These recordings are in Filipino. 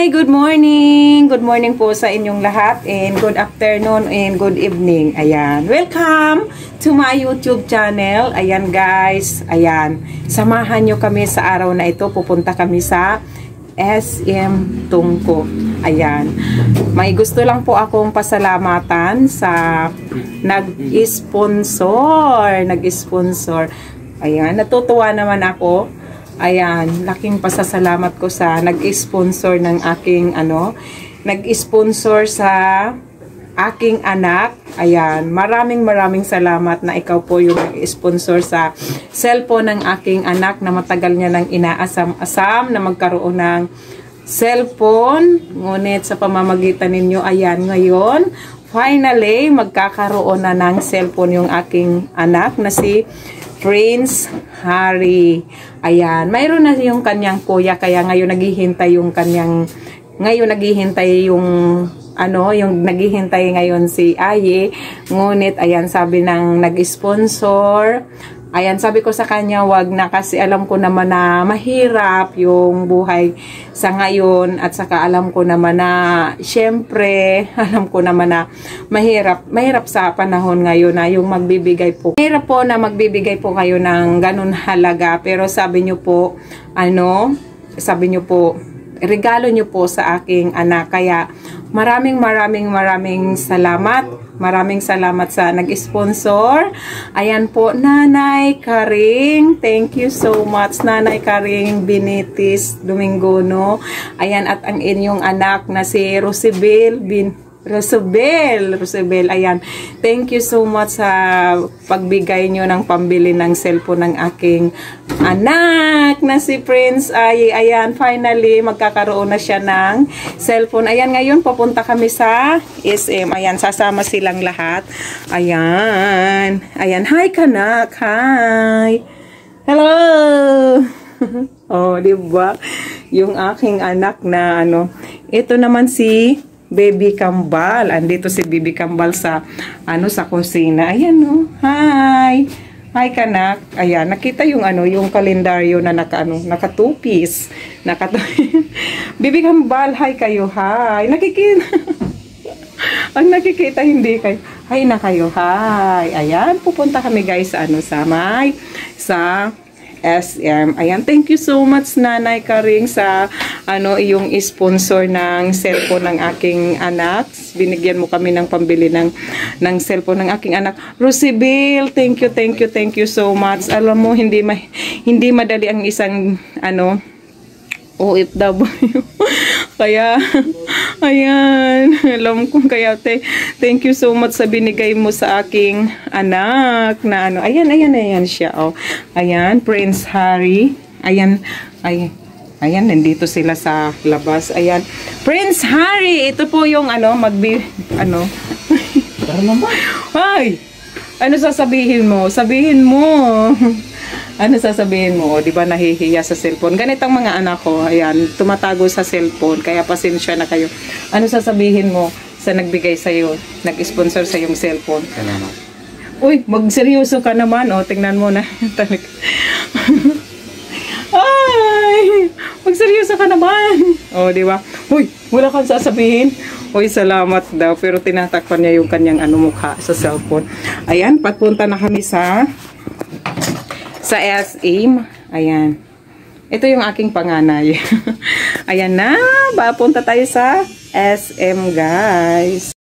Hi! Good morning! Good morning po sa inyong lahat and good afternoon and good evening. Ayan. Welcome to my YouTube channel. Ayan guys. Ayan. Samahan nyo kami sa araw na ito. Pupunta kami sa SM Tungko. Ayan. May gusto lang po akong pasalamatan sa nag-sponsor. Ayan. Natutuwa naman ako. Ayan, laking pasasalamat ko sa nag-sponsor ng aking nag-sponsor sa aking anak. Ayan, maraming salamat na ikaw po yung nag-sponsor sa cellphone ng aking anak na matagal niya nang inaasam-asam na magkaroon ng cellphone. Ngunit sa pamamagitan ninyo, ayan, ngayon, finally, magkakaroon na ng cellphone yung aking anak na si Prince Harry. Ayan, mayroon na yung kanyang kuya, kaya ngayon naghihintay yung naghihintay ngayon si Aye. Ngunit, ayan, sabi ng nag-sponsor, ayan, sabi ko sa kanya, wag na kasi alam ko naman na mahirap yung buhay sa ngayon at saka alam ko naman na syempre, alam ko naman na mahirap sa panahon ngayon na yung magbibigay po. Mahirap po na magbibigay po kayo ng ganun halaga, pero sabi nyo po, regalo nyo po sa aking anak. Kaya maraming salamat. Maraming salamat sa nag-sponsor. Ayan po, Nanay Karing. Thank you so much, Nanay Karing Binitis Domingono. Ayan, at ang inyong anak na si Rosibel. Ayan. Thank you so much sa pagbigay nyo ng pambili ng cellphone ng aking anak na si Prince. Ayan, finally, magkakaroon na siya ng cellphone. Ayan, ngayon, papunta kami sa SM. Ayan, sasama silang lahat. Ayan. Ayan, hi kanak. Hi. Hello. Oh, diba? Yung aking anak na ito naman si Baby Kambal. Andito si Baby Kambal sa sa kusina. Ayan, oh. Hi. Hi kanak. Ayan, nakita yung yung kalendaryo na naka two-piece. Baby Kambal, hi kayo. Hi. Nakikita. Ang nakikita hindi kayo. Hi na kayo. Hi. Ayan, pupunta kami guys sa sa SM. Ayan, thank you so much Nanay Karing sa iyong sponsor ng cellphone ng aking anak. Binigyan mo kami ng pambili ng cellphone ng aking anak. Rosibel, thank you so much. Alam mo, hindi madali ang isang OFW. Kaya, ayan, alam ko, kaya thank you so much sa binigay mo sa aking anak na ayan siya, oh. Ayan, Prince Harry. Ayan, nandito sila sa labas. Ayan, Prince Harry, ito po yung Ay, ano sasabihin mo? Sabihin mo. Ano sasabihin mo? O, di ba nahihiya sa cellphone? Ganitong mga anak ko, ayan, tumatago sa cellphone, kaya pasensya na kayo. Ano sasabihin mo sa nagbigay sa'yo, nag-sponsor sa yung cellphone? Salamat. Uy, magseryoso ka naman, o, tingnan mo na. Ay, magseryoso ka naman. O, di ba? Uy, wala kang sasabihin. Uy, salamat daw, pero tinatakpan niya yung kanyang mukha sa cellphone. Ayan, papunta na kami sa SM. Ayan. Ito yung aking panganay. Ayan na. Papunta tayo sa SM, guys.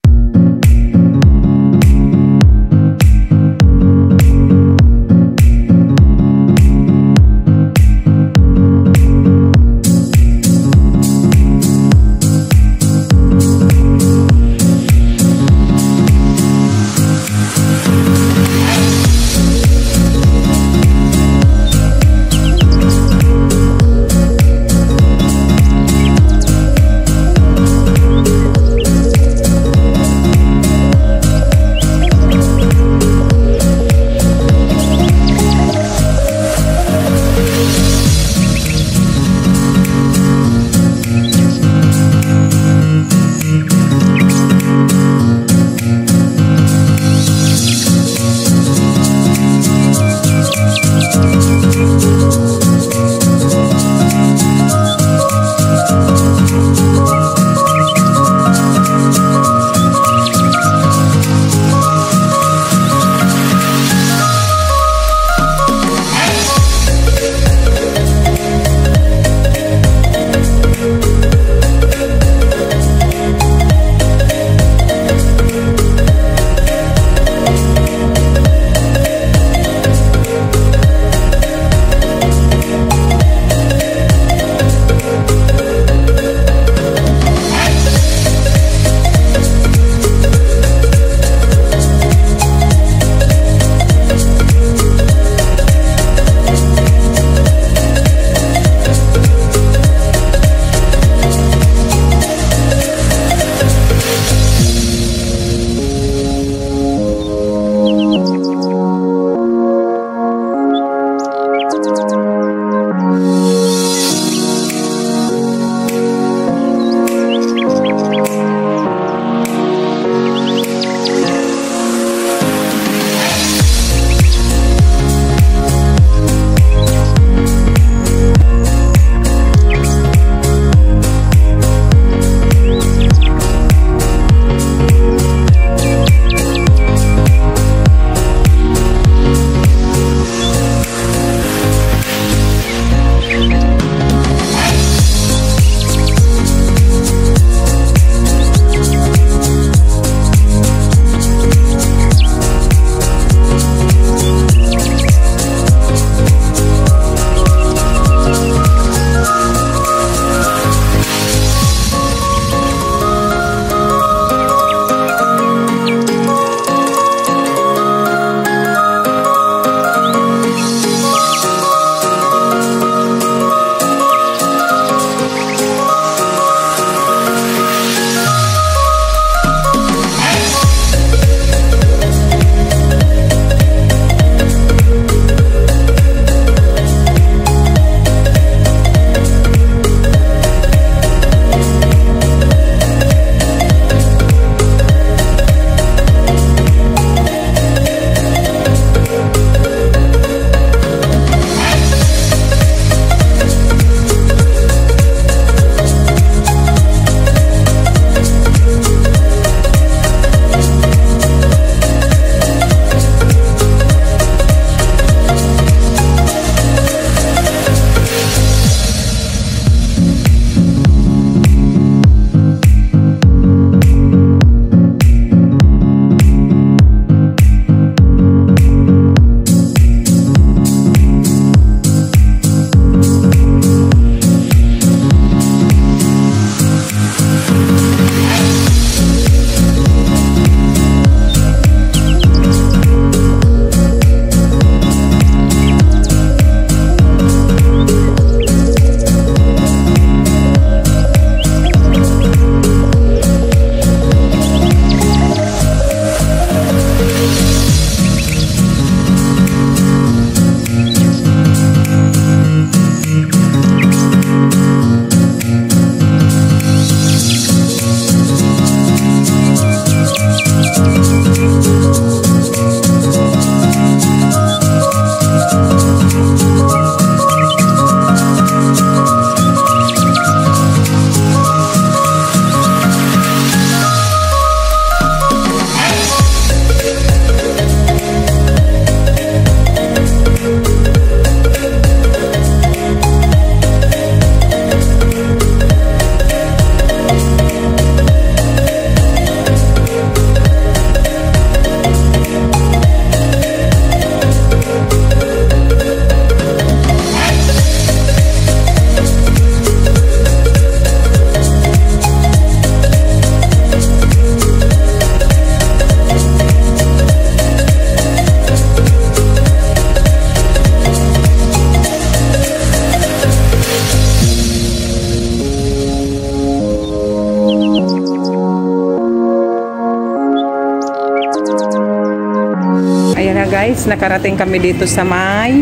guys, nakarating kami dito sa may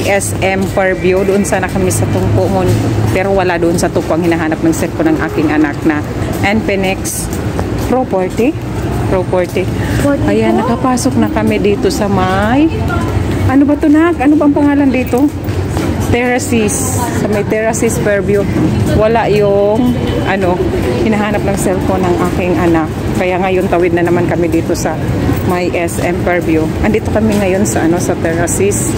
SM Fairview. Doon sana kami sa Tungko mo, pero wala doon sa Tungko ang hinahanap ng cellphone ng aking anak na Infinix Property. Ayan, nakapasok na kami dito sa may, ano ba to, nak? Ano bang pangalan dito? Terraces. Sa may Terraces Fairview. Wala yung hinahanap ng cellphone ng aking anak. Kaya ngayon tawid na naman kami dito sa may SM Fairview. Andito kami ngayon sa sa Terraces.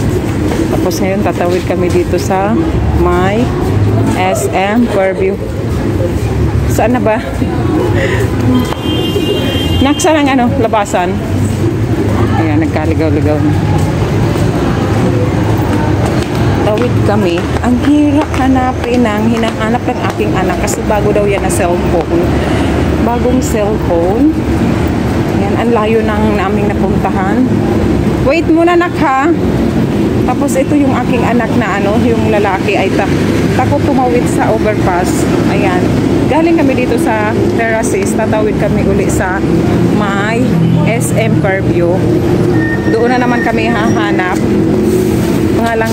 Tapos ngayon tatawid kami dito sa may SM Fairview. Saan na ba? Naksa ng labasan. Ayan, nagkaligaw-ligaw na. Tawid kami. Ang hirap hanapin ng hinahanap ng aking anak kasi bago daw yan na cellphone. Bagong cellphone. Yan, ang layo nang naming napuntahan. Wait muna, nak, ha? Tapos ito yung aking anak na yung lalaki ay takot tumawid sa overpass. Ayan. Galing kami dito sa Terraces, tatawid kami uli sa may SM Fairview. Doon na naman kami hahanap. Mga lang,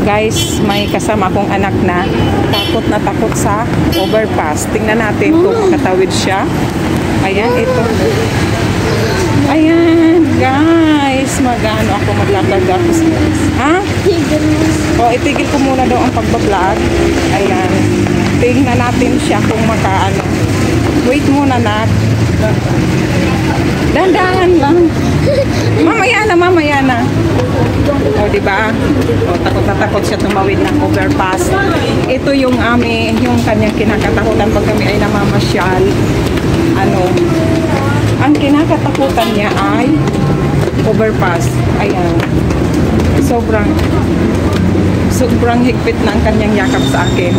guys, may kasama kong anak na takot sa overpass. Tingnan natin kung makatawid siya. Ayan, ito. Ayan, guys, magano ako maglakad ako. Ha? O, itigil ko muna daw ang pagbablog. Ayan. Tingnan natin siya kung makaano. Wait muna, nak. Dandangan lang. Mamaya na. O, diba? O, takot na takot siya tumawid ng overpass. Ito yung yung kanyang kinakatakutan pag kami ay namamasyal. Ang kinakatakutan niya ay overpass. Ayan. Sobrang higpit na ang kanyang yakap sa akin.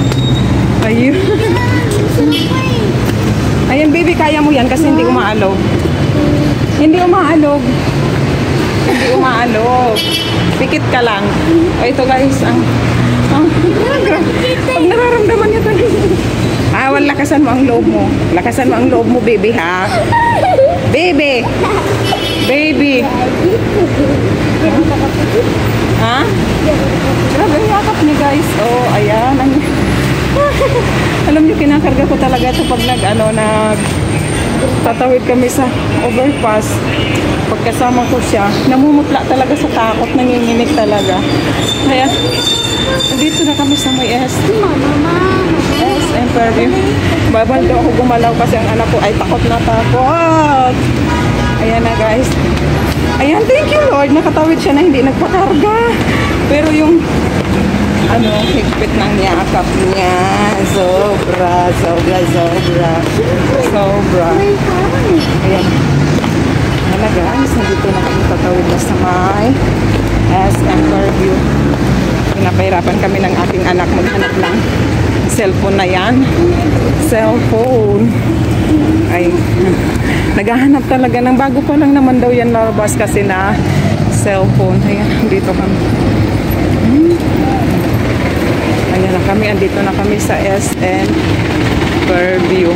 Ayun. Ayan, baby, kaya mo yan kasi hindi umaalog. Hindi umaalog. Pikit ka lang. O, ito guys, pag nararamdaman niya talaga. Lakasan mo ang loob mo. Lakasan mo ang loob mo, baby, ha? Baby! Ha? Grabe ang yakap niya, guys. Oh, ayan. Alam niyo, kinakarga ko talaga ito pag tatawid kami sa overpass. Pagkasama ko siya, namumutla talaga sa takot, nanginginig talaga. Kaya, dito na kami sa may SM Fairview. Babal daw ako gumalaw kasi ang anak ko ay takot na takot. Ayan na, guys. Ayan, thank you, Lord. Nakatawid siya na hindi nagpakarga. Pero yung higpit ng yakap niya. Sobra. Ayan. Ayan, guys. Nandito na kami tatawid na sa may SM Fairview. Pinapahirapan kami ng aking anak maghanap ng cellphone na yan. Cellphone. Ay, naghahanap talaga ng bago pa lang naman daw yan lalabas kasi na cellphone. Ayan, dito kami. Ayan na kami, andito na kami sa SM Fairview.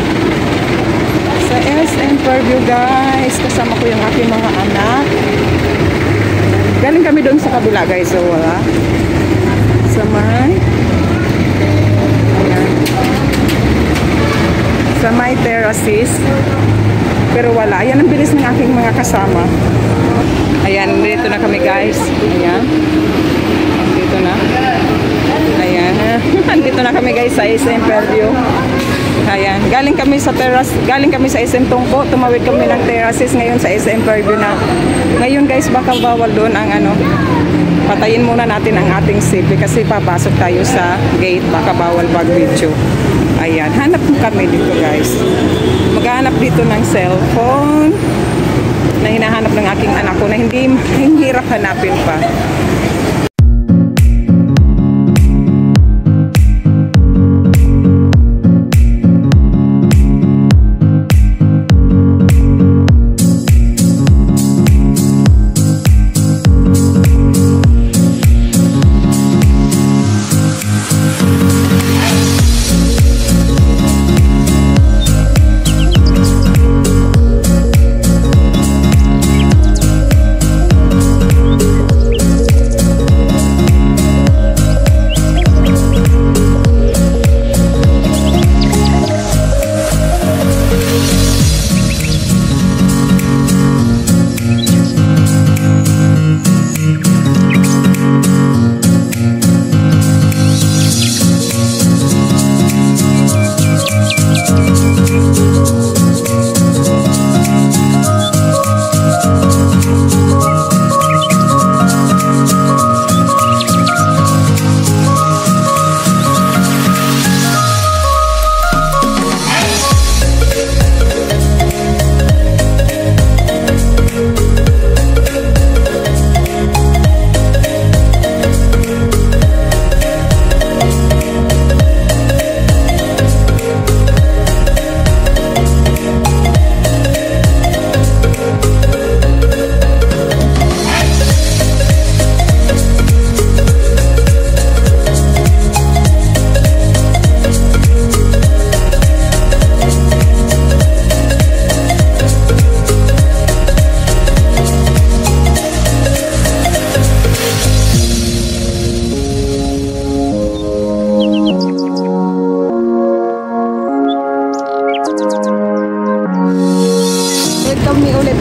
Sa SM Fairview, guys, kasama ko yung aking mga anak. Galing kami doon sa kabila, guys. So, wala. Sa may Terraces. Pero wala. Ayan ang bilis ng aking mga kasama. Ayan, dito na kami, guys. Ayan. Dito na. Ayan. Dito na kami, guys, sa SM Fairview. Ayan. Galing kami sa SM Tungko. Tumawid kami ng Terraces ngayon sa SM Fairview na. Ngayon, guys, baka bawal doon ang patayin muna natin ang ating safety kasi papasok tayo sa gate. Baka bawal mag-video. Ayan. Hanap kami dito, guys. Maghanap dito ng cellphone na hinahanap ng aking anak ko na hindi hirap hanapin pa.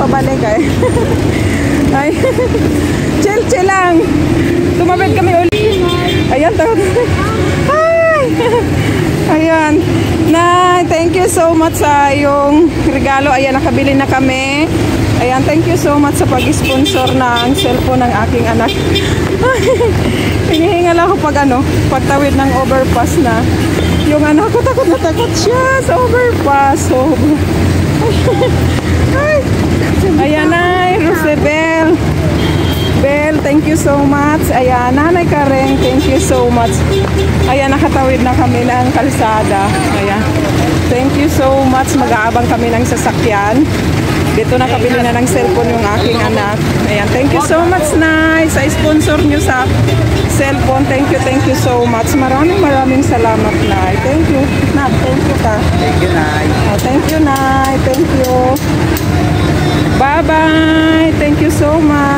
pabalik ay. Ay. Chill lang. Tumawid kami ulit. Ayan, tawag. Hi! Ayan. Nay, thank you so much sa yung regalo. Ayan, nakabili na kami. Ayan, thank you so much sa pag-sponsor ng cellphone ng aking anak. Hinihingal ako pagtawid ng overpass na. Yung anak ko, takot na takot siya sa overpass. So, ay. Ayan, Nay, Rosabel. Bel, thank you so much. Ayan, Nanay Karen, thank you so much. Ayan, nakatawid na kami ng kalsada. Ayan, thank you so much. Mag-aabang kami ng sasakyan. Dito nakabili na ng cellphone yung aking anak. Ayan, thank you so much, Nay, sa sponsor nyo sa cellphone. Thank you so much. Maraming salamat, Nay. Thank you. Thank you ka. Thank you, Nay. Thank you, Nay. Thank you. Bye-bye. Thank you so much.